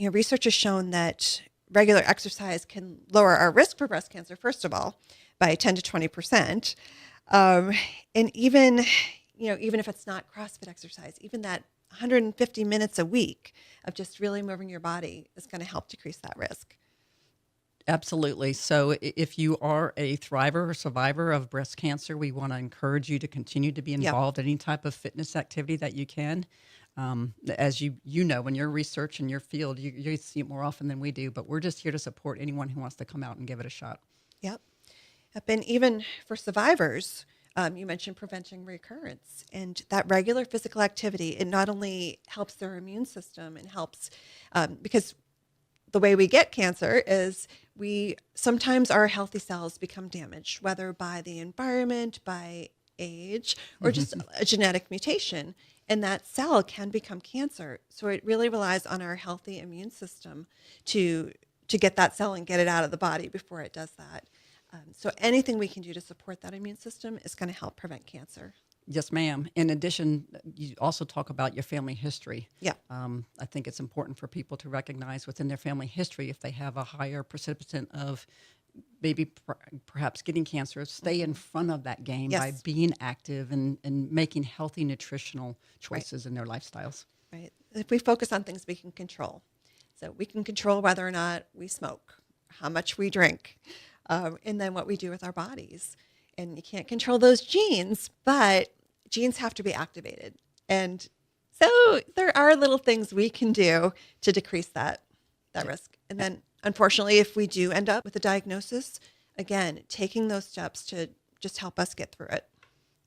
Research has shown that regular exercise can lower our risk for breast cancer, first of all, by 10 to 20%. Um, and even if it's not CrossFit exercise, even that 150 minutes a week of just really moving your body is going to help decrease that risk. Absolutely. So if you are a thriver or survivor of breast cancer, we want to encourage you to continue to be Yep. involved in any type of fitness activity that you can. As you know, in your research in your field, you see it more often than we do, but we're just here to support anyone who wants to come out and give it a shot. Yep. Yep. And even for survivors, you mentioned preventing recurrence, and that regular physical activity, it not only helps their immune system and helps because the way we get cancer is we sometimes our healthy cells become damaged, whether by the environment, by age, or just a genetic mutation. And that cell can become cancer. So it really relies on our healthy immune system to get that cell and get it out of the body before it does that. So anything we can do to support that immune system is going to help prevent cancer. Yes, ma'am. In addition, you also talk about your family history. Yeah. I think it's important for people to recognize within their family history if they have a higher precipitant of maybe perhaps getting cancer, stay in front of that game by Yes. being active and making healthy nutritional choices Right. in their lifestyles. Right. If we focus on things we can control. So we can control whether or not we smoke, how much we drink, and then what we do with our bodies. And you can't control those genes, but genes have to be activated. And so there are little things we can do to decrease that risk. And then unfortunately, if we do end up with a diagnosis, again, taking those steps to just help us get through it.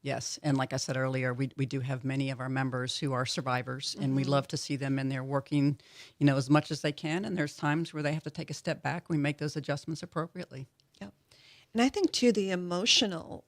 Yes, and like I said earlier, we do have many of our members who are survivors, and we love to see them in there working, as much as they can. And there's times where they have to take a step back. We make those adjustments appropriately. Yep. And I think too, the emotional,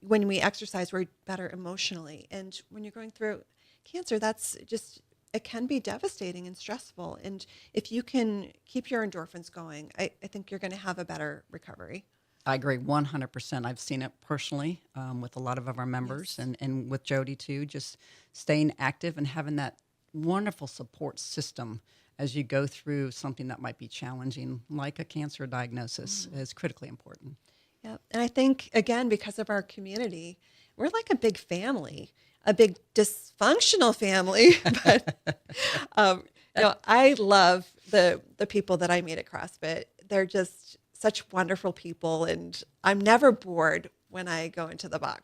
when we exercise, we're better emotionally. And when you're going through cancer, it can be devastating and stressful. And if you can keep your endorphins going, I think you're going to have a better recovery. I agree 100%. I've seen it personally with a lot of our members Yes. and with Jody too, just staying active and having that wonderful support system as you go through something that might be challenging, like a cancer diagnosis, is critically important. Yeah. And I think, again, because of our community, we're like a big family, a big dysfunctional family. But, I love the people that I meet at CrossFit. They're just such wonderful people. And I'm never bored when I go into the box.